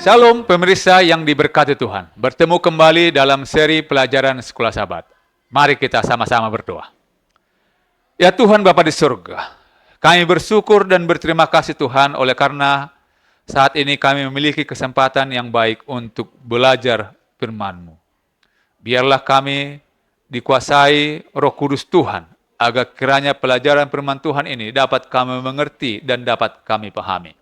Shalom pemirsa yang diberkati Tuhan. Bertemu kembali dalam seri pelajaran Sekolah Sabat. Mari kita sama-sama berdoa. Ya Tuhan Bapa di surga, kami bersyukur dan berterima kasih Tuhan oleh karena saat ini kami memiliki kesempatan yang baik untuk belajar firman-Mu. Biarlah kami dikuasai Roh Kudus Tuhan, agar kiranya pelajaran firman Tuhan ini dapat kami mengerti dan dapat kami pahami.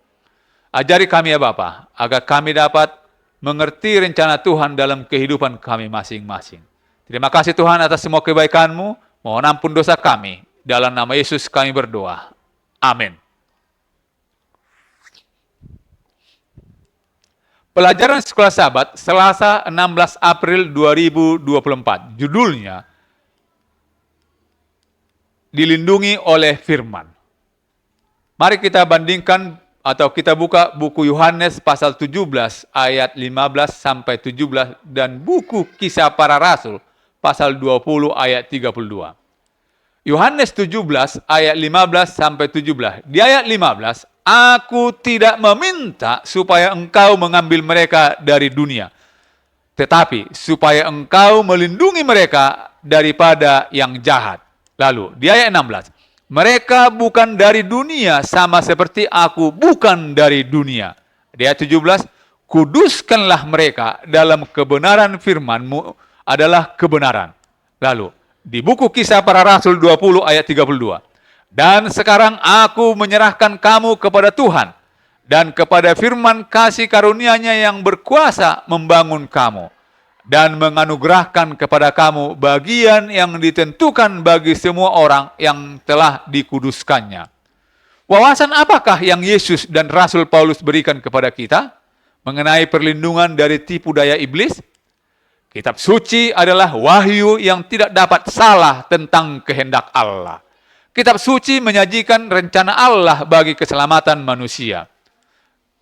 Ajari kami ya Bapa, agar kami dapat mengerti rencana Tuhan dalam kehidupan kami masing-masing. Terima kasih Tuhan atas semua kebaikan-Mu. Mohon ampun dosa kami. Dalam nama Yesus kami berdoa. Amin. Pelajaran Sekolah Sabat, Selasa 16 April 2024. Judulnya, Dilindungi oleh Firman. Mari kita bandingkan atau kita buka buku Yohanes pasal 17 ayat 15 sampai 17 dan buku Kisah Para Rasul pasal 20 ayat 32. Yohanes 17 ayat 15 sampai 17. Di ayat 15, aku tidak meminta supaya engkau mengambil mereka dari dunia, tetapi supaya engkau melindungi mereka daripada yang jahat. Lalu di ayat 16, mereka bukan dari dunia sama seperti aku bukan dari dunia. Di ayat 17, kuduskanlah mereka dalam kebenaran firman-Mu adalah kebenaran. Lalu di buku Kisah Para Rasul 20 ayat 32, dan sekarang aku menyerahkan kamu kepada Tuhan dan kepada firman kasih karunia-Nya yang berkuasa membangun kamu dan menganugerahkan kepada kamu bagian yang ditentukan bagi semua orang yang telah dikuduskannya. Wawasan apakah yang Yesus dan Rasul Paulus berikan kepada kita mengenai perlindungan dari tipu daya iblis? Kitab suci adalah wahyu yang tidak dapat salah tentang kehendak Allah. Kitab suci menyajikan rencana Allah bagi keselamatan manusia.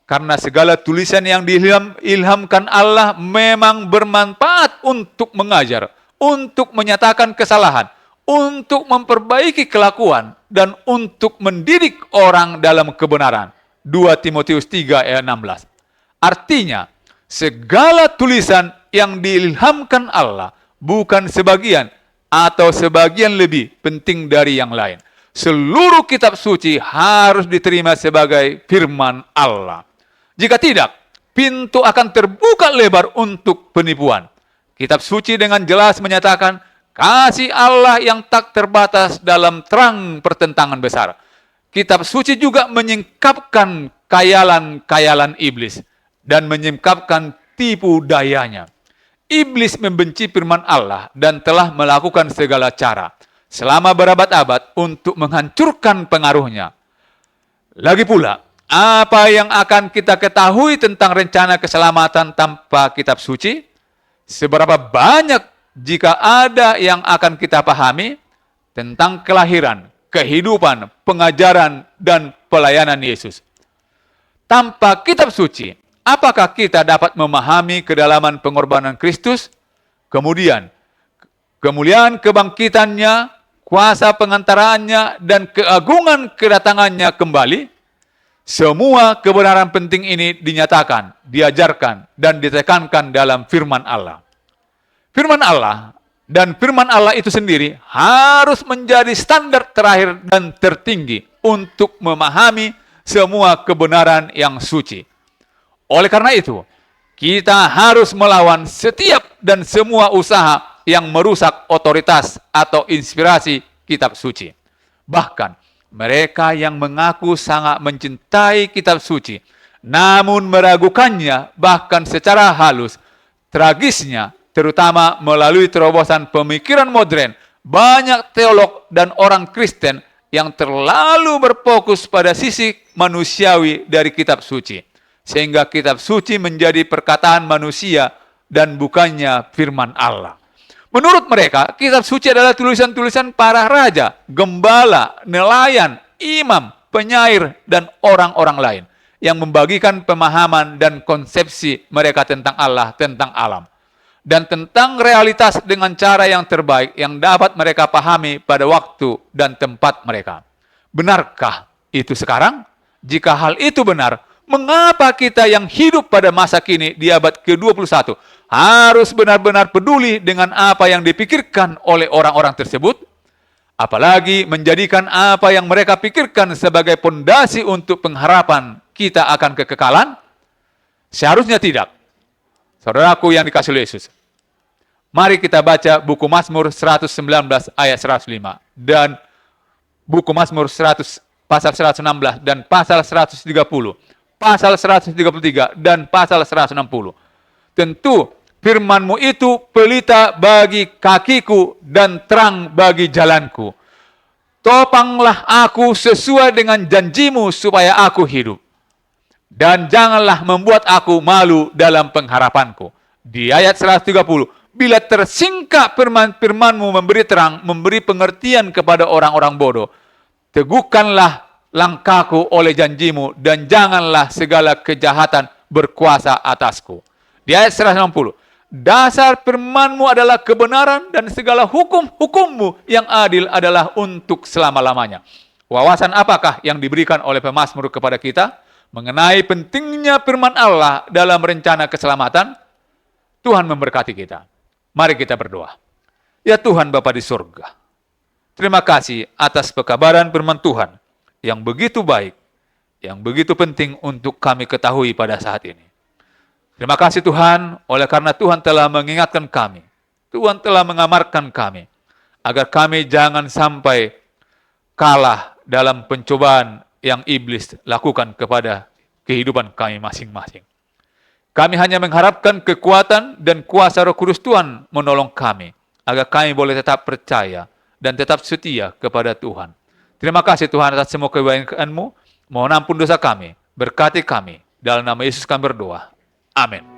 Karena segala tulisan yang diilhamkan Allah memang bermanfaat untuk mengajar, untuk menyatakan kesalahan, untuk memperbaiki kelakuan, dan untuk mendidik orang dalam kebenaran. 2 Timotius 3 ayat 16. Artinya, segala tulisan yang diilhamkan Allah bukan sebagian atau sebagian lebih penting dari yang lain. Seluruh kitab suci harus diterima sebagai firman Allah. Jika tidak, pintu akan terbuka lebar untuk penipuan. Kitab suci dengan jelas menyatakan kasih Allah yang tak terbatas dalam terang pertentangan besar. Kitab suci juga menyingkapkan khayalan-khayalan iblis dan menyingkapkan tipu dayanya. Iblis membenci firman Allah dan telah melakukan segala cara selama berabad-abad untuk menghancurkan pengaruhnya. Lagi pula, apa yang akan kita ketahui tentang rencana keselamatan tanpa kitab suci? Seberapa banyak jika ada yang akan kita pahami tentang kelahiran, kehidupan, pengajaran, dan pelayanan Yesus? Tanpa kitab suci, apakah kita dapat memahami kedalaman pengorbanan Kristus? Kemudian, kemuliaan kebangkitannya, kuasa pengantaraannya, dan keagungan kedatangannya kembali? Semua kebenaran penting ini dinyatakan, diajarkan, dan ditekankan dalam firman Allah. Firman Allah dan firman Allah itu sendiri harus menjadi standar terakhir dan tertinggi untuk memahami semua kebenaran yang suci. Oleh karena itu, kita harus melawan setiap dan semua usaha yang merusak otoritas atau inspirasi kitab suci. Bahkan, mereka yang mengaku sangat mencintai kitab suci, namun meragukannya bahkan secara halus. Tragisnya, terutama melalui terobosan pemikiran modern, banyak teolog dan orang Kristen yang terlalu berfokus pada sisi manusiawi dari kitab suci. Sehingga kitab suci menjadi perkataan manusia dan bukannya firman Allah. Menurut mereka, kitab suci adalah tulisan-tulisan para raja, gembala, nelayan, imam, penyair, dan orang-orang lain yang membagikan pemahaman dan konsepsi mereka tentang Allah, tentang alam, dan tentang realitas dengan cara yang terbaik yang dapat mereka pahami pada waktu dan tempat mereka. Benarkah itu sekarang? Jika hal itu benar, Mengapa kita yang hidup pada masa kini di abad ke-21 harus benar-benar peduli dengan apa yang dipikirkan oleh orang-orang tersebut? Apalagi menjadikan apa yang mereka pikirkan sebagai pondasi untuk pengharapan kita akan kekekalan? Seharusnya tidak. Saudaraku yang dikasihi oleh Yesus. Mari kita baca buku Mazmur 119 ayat 105 dan buku Mazmur 100 pasal 116 dan pasal 130, pasal 133 dan pasal 160. Tentu firman-Mu itu pelita bagi kakiku dan terang bagi jalanku. Topanglah aku sesuai dengan janji-Mu supaya aku hidup. Dan janganlah membuat aku malu dalam pengharapanku. Di ayat 130, bila tersingkap firman-Mu memberi terang, memberi pengertian kepada orang-orang bodoh, teguhkanlah langkahku oleh janji-Mu, dan janganlah segala kejahatan berkuasa atasku. Di ayat 160, dasar firman-Mu adalah kebenaran, dan segala hukum-hukum-Mu yang adil adalah untuk selama-lamanya. Wawasan apakah yang diberikan oleh pemazmur kepada kita mengenai pentingnya firman Allah dalam rencana keselamatan? Tuhan memberkati kita. Mari kita berdoa. Ya Tuhan Bapa di surga, terima kasih atas pekabaran firman Tuhan yang begitu baik, yang begitu penting untuk kami ketahui pada saat ini. Terima kasih Tuhan, oleh karena Tuhan telah mengingatkan kami, Tuhan telah mengamarkan kami, agar kami jangan sampai kalah dalam pencobaan yang iblis lakukan kepada kehidupan kami masing-masing. Kami hanya mengharapkan kekuatan dan kuasa Roh Kudus Tuhan menolong kami, agar kami boleh tetap percaya dan tetap setia kepada Tuhan. Terima kasih Tuhan atas semua kebaikan-Mu. Mohon ampun dosa kami, berkati kami. Dalam nama Yesus kami berdoa. Amin.